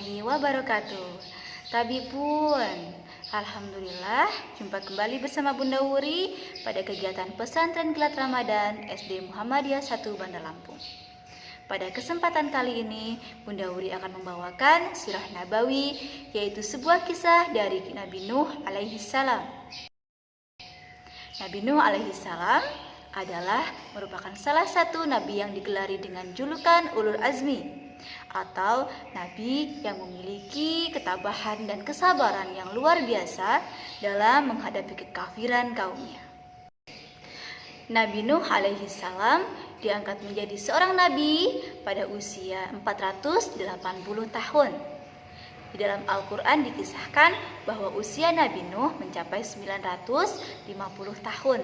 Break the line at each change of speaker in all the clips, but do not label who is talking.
warahmatullahi wabarakatuh. Tabipun, alhamdulillah jumpa kembali bersama Bunda Wuri pada kegiatan pesantren kilat Ramadan SD Muhammadiyah 1 Bandar Lampung. Pada kesempatan kali ini, Bunda Wuri akan membawakan sirah nabawi, yaitu sebuah kisah dari Nabi Nuh alaihi salam. Nabi Nuh alaihi salam adalah merupakan salah satu nabi yang digelari dengan julukan Ulul Azmi, atau nabi yang memiliki ketabahan dan kesabaran yang luar biasa dalam menghadapi kekafiran kaumnya. Nabi Nuh alaihi salam diangkat menjadi seorang nabi pada usia 480 tahun. Di dalam Al-Quran dikisahkan bahwa usia Nabi Nuh mencapai 950 tahun.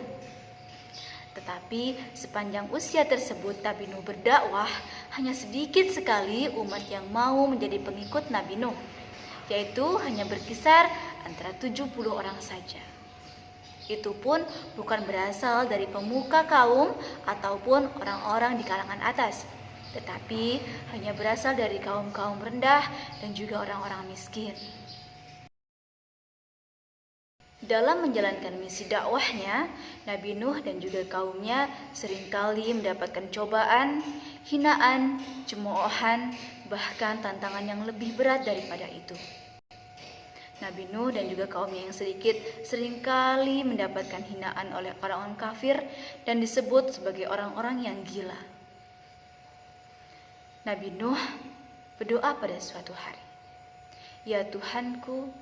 Tetapi sepanjang usia tersebut Nabi Nuh berdakwah, hanya sedikit sekali umat yang mau menjadi pengikut Nabi Nuh, yaitu hanya berkisar antara 70 orang saja. Itu pun bukan berasal dari pemuka kaum ataupun orang-orang di kalangan atas, tetapi hanya berasal dari kaum-kaum rendah dan juga orang-orang miskin. Dalam menjalankan misi dakwahnya, Nabi Nuh dan juga kaumnya seringkali mendapatkan cobaan, hinaan, cemoohan, bahkan tantangan yang lebih berat daripada itu. Nabi Nuh dan juga kaumnya yang sedikit seringkali mendapatkan hinaan oleh orang-orang kafir dan disebut sebagai orang-orang yang gila. Nabi Nuh berdoa pada suatu hari, "Ya Tuhanku,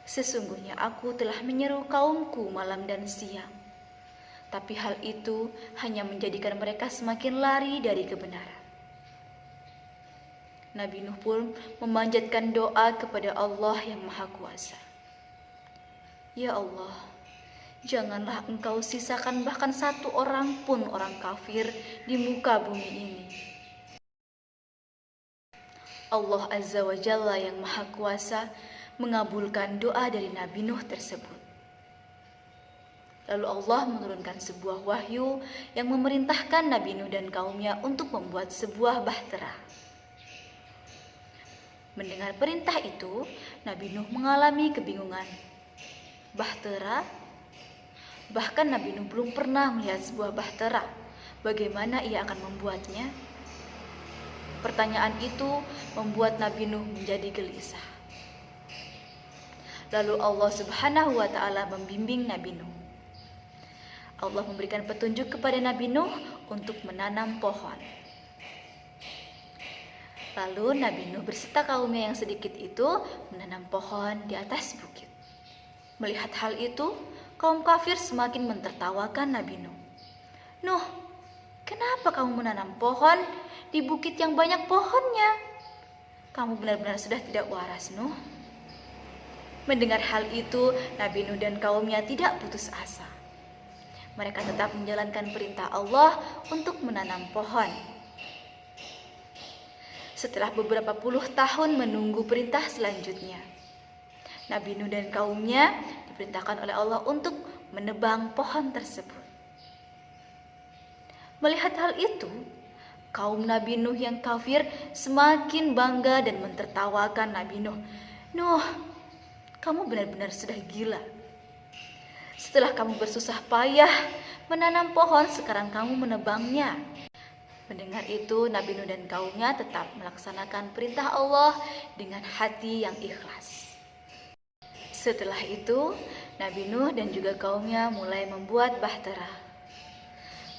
sesungguhnya aku telah menyeru kaumku malam dan siang, tapi hal itu hanya menjadikan mereka semakin lari dari kebenaran." Nabi Nuh pun memanjatkan doa kepada Allah yang Maha Kuasa. "Ya Allah, janganlah Engkau sisakan bahkan satu orang pun orang kafir di muka bumi ini." Allah Azza wa Jalla yang Maha Kuasa mengabulkan doa dari Nabi Nuh tersebut. Lalu Allah menurunkan sebuah wahyu yang memerintahkan Nabi Nuh dan kaumnya untuk membuat sebuah bahtera. Mendengar perintah itu, Nabi Nuh mengalami kebingungan. Bahtera? Bahkan Nabi Nuh belum pernah melihat sebuah bahtera. Bagaimana ia akan membuatnya? Pertanyaan itu membuat Nabi Nuh menjadi gelisah. Lalu Allah Subhanahu wa Ta'ala membimbing Nabi Nuh. Allah memberikan petunjuk kepada Nabi Nuh untuk menanam pohon. Lalu Nabi Nuh berserta kaumnya yang sedikit itu menanam pohon di atas bukit. Melihat hal itu, kaum kafir semakin mentertawakan Nabi Nuh. "Nuh, kenapa kamu menanam pohon di bukit yang banyak pohonnya? Kamu benar-benar sudah tidak waras, Nuh." Mendengar hal itu, Nabi Nuh dan kaumnya tidak putus asa. Mereka tetap menjalankan perintah Allah untuk menanam pohon. Setelah beberapa puluh tahun menunggu perintah selanjutnya, Nabi Nuh dan kaumnya diperintahkan oleh Allah untuk menebang pohon tersebut. Melihat hal itu, kaum Nabi Nuh yang kafir semakin bangga dan mentertawakan Nabi Nuh. "Nuh, kamu benar-benar sudah gila. Setelah kamu bersusah payah menanam pohon, sekarang kamu menebangnya." Mendengar itu, Nabi Nuh dan kaumnya tetap melaksanakan perintah Allah dengan hati yang ikhlas. Setelah itu, Nabi Nuh dan juga kaumnya mulai membuat bahtera.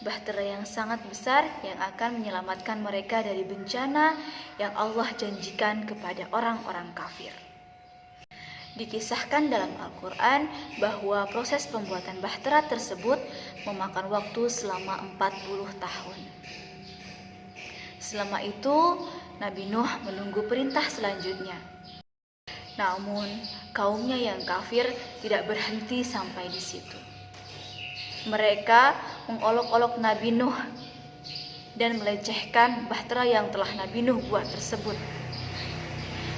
Bahtera yang sangat besar yang akan menyelamatkan mereka dari bencana yang Allah janjikan kepada orang-orang kafir. Dikisahkan dalam Al-Quran bahwa proses pembuatan bahtera tersebut memakan waktu selama 40 tahun. Selama itu, Nabi Nuh menunggu perintah selanjutnya. Namun, kaumnya yang kafir tidak berhenti sampai di situ. Mereka mengolok-olok Nabi Nuh dan melecehkan bahtera yang telah Nabi Nuh buat tersebut.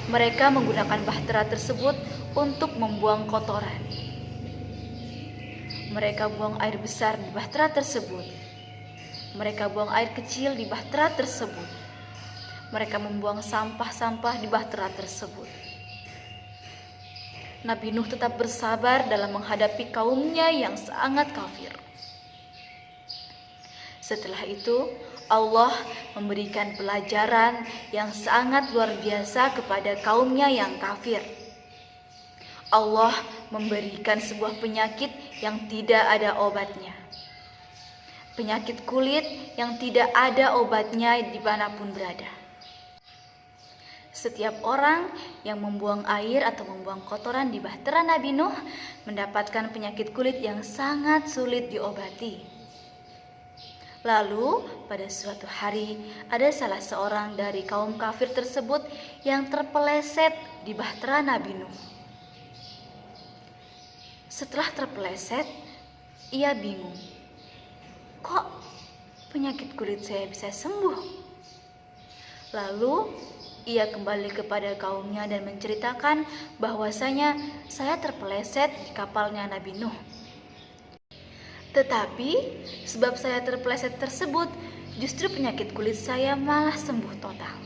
Mereka menggunakan bahtera tersebut untuk membuang kotoran. Mereka buang air besar di bahtera tersebut. Mereka buang air kecil di bahtera tersebut. mereka membuang sampah-sampah di bahtera tersebut. Nabi Nuh tetap bersabar dalam menghadapi kaumnya yang sangat kafir. Setelah itu, Allah memberikan pelajaran yang sangat luar biasa kepada kaumnya yang kafir. Allah memberikan sebuah penyakit yang tidak ada obatnya. Penyakit kulit yang tidak ada obatnya dimanapun berada. Setiap orang yang membuang air atau membuang kotoran di bahtera Nabi Nuh mendapatkan penyakit kulit yang sangat sulit diobati. Lalu pada suatu hari ada salah seorang dari kaum kafir tersebut yang terpeleset di bahtera Nabi Nuh. Setelah terpeleset, ia bingung. Kok penyakit kulit saya bisa sembuh? Lalu ia kembali kepada kaumnya dan menceritakan bahwasanya saya terpeleset di kapalnya Nabi Nuh. Tetapi sebab saya terpeleset tersebut, justru penyakit kulit saya malah sembuh total.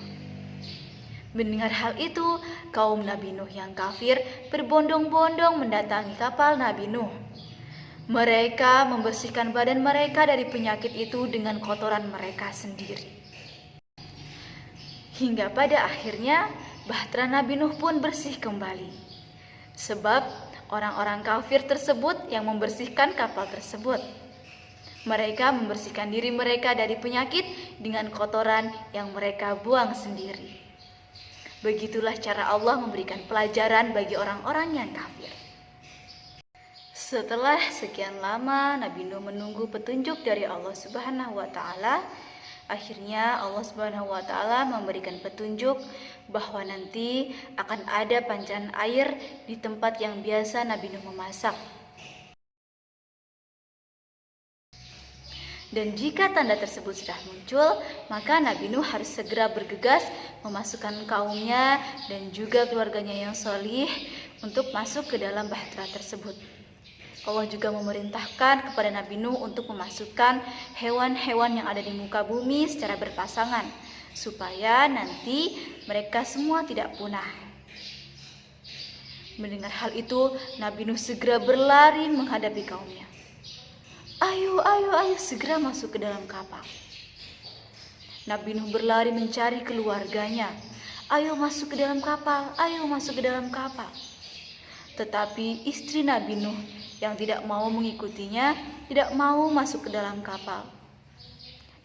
Mendengar hal itu, kaum Nabi Nuh yang kafir berbondong-bondong mendatangi kapal Nabi Nuh. Mereka membersihkan badan mereka dari penyakit itu dengan kotoran mereka sendiri. Hingga pada akhirnya bahtera Nabi Nuh pun bersih kembali. Sebab orang-orang kafir tersebut yang membersihkan kapal tersebut. Mereka membersihkan diri mereka dari penyakit dengan kotoran yang mereka buang sendiri. Begitulah cara Allah memberikan pelajaran bagi orang-orang yang kafir. Setelah sekian lama Nabi Nuh menunggu petunjuk dari Allah Subhanahu wa taala, akhirnya Allah Subhanahu wa taala memberikan petunjuk bahwa nanti akan ada pancaran air di tempat yang biasa Nabi Nuh memasak. Dan jika tanda tersebut sudah muncul, maka Nabi Nuh harus segera bergegas memasukkan kaumnya dan juga keluarganya yang sholih untuk masuk ke dalam bahtera tersebut. Allah juga memerintahkan kepada Nabi Nuh untuk memasukkan hewan-hewan yang ada di muka bumi secara berpasangan, supaya nanti mereka semua tidak punah. Mendengar hal itu, Nabi Nuh segera berlari menghadapi kaumnya. Ayo, segera masuk ke dalam kapal. Nabi Nuh berlari mencari keluarganya. Ayo masuk ke dalam kapal, ayo masuk ke dalam kapal. Tetapi istri Nabi Nuh yang tidak mau mengikutinya, tidak mau masuk ke dalam kapal.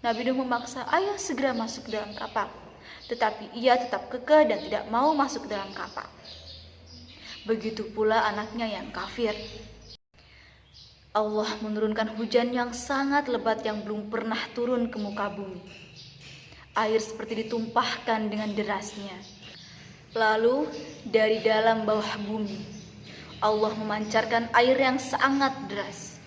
Nabi Nuh memaksa, ayo segera masuk ke dalam kapal. Tetapi ia tetap kekeh dan tidak mau masuk ke dalam kapal. Begitu pula anaknya yang kafir. Allah menurunkan hujan yang sangat lebat yang belum pernah turun ke muka bumi. Air seperti ditumpahkan dengan derasnya. Lalu dari dalam bawah bumi, Allah memancarkan air yang sangat deras.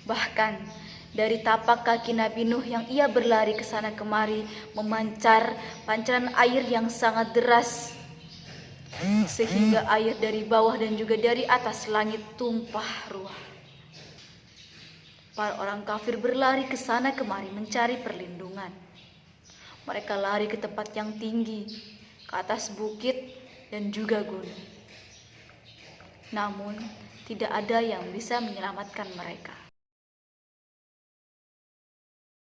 Bahkan dari tapak kaki Nabi Nuh yang ia berlari ke sana kemari memancar pancaran air yang sangat deras, sehingga air dari bawah dan juga dari atas langit tumpah ruah. Para orang kafir berlari ke sana kemari mencari perlindungan. Mereka lari ke tempat yang tinggi, ke atas bukit dan juga gunung. Namun, tidak ada yang bisa menyelamatkan mereka.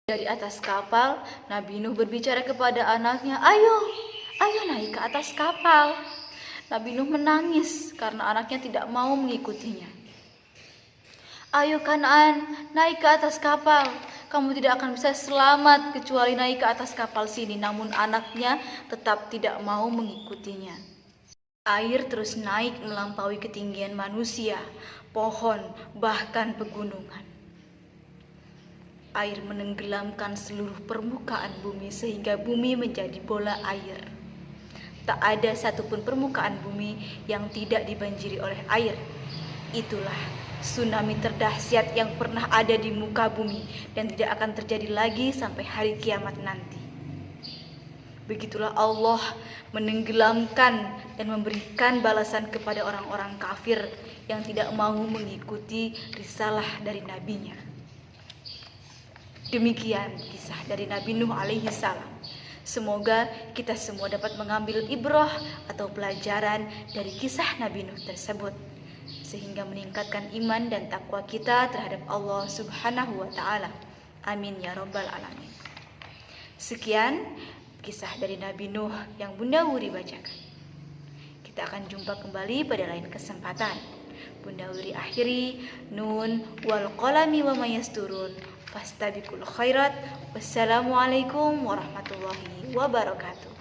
Dari atas kapal, Nabi Nuh berbicara kepada anaknya, ayo naik ke atas kapal. Nabi Nuh menangis karena anaknya tidak mau mengikutinya. Ayo Kanaan, naik ke atas kapal. Kamu tidak akan bisa selamat kecuali naik ke atas kapal sini. Namun anaknya tetap tidak mau mengikutinya. Air terus naik melampaui ketinggian manusia, pohon, bahkan pegunungan. Air menenggelamkan seluruh permukaan bumi sehingga bumi menjadi bola air. Tak ada satupun permukaan bumi yang tidak dibanjiri oleh air. Itulah tsunami terdahsyat yang pernah ada di muka bumi dan tidak akan terjadi lagi sampai hari kiamat nanti. Begitulah Allah menenggelamkan dan memberikan balasan kepada orang-orang kafir yang tidak mau mengikuti risalah dari nabinya. Demikian kisah dari Nabi Nuh alaihi salam. Semoga kita semua dapat mengambil ibrah atau pelajaran dari kisah Nabi Nuh tersebut, sehingga meningkatkan iman dan takwa kita terhadap Allah Subhanahu wa Ta'ala. Amin ya Rabbal 'Alamin. Sekian kisah dari Nabi Nuh yang Bunda Wuri bacakan. Kita akan jumpa kembali pada lain kesempatan. Bunda Wuri akhiri, nun wal qalami wa mayasturun, fastabiqul khairat. Wassalamualaikum warahmatullahi wabarakatuh.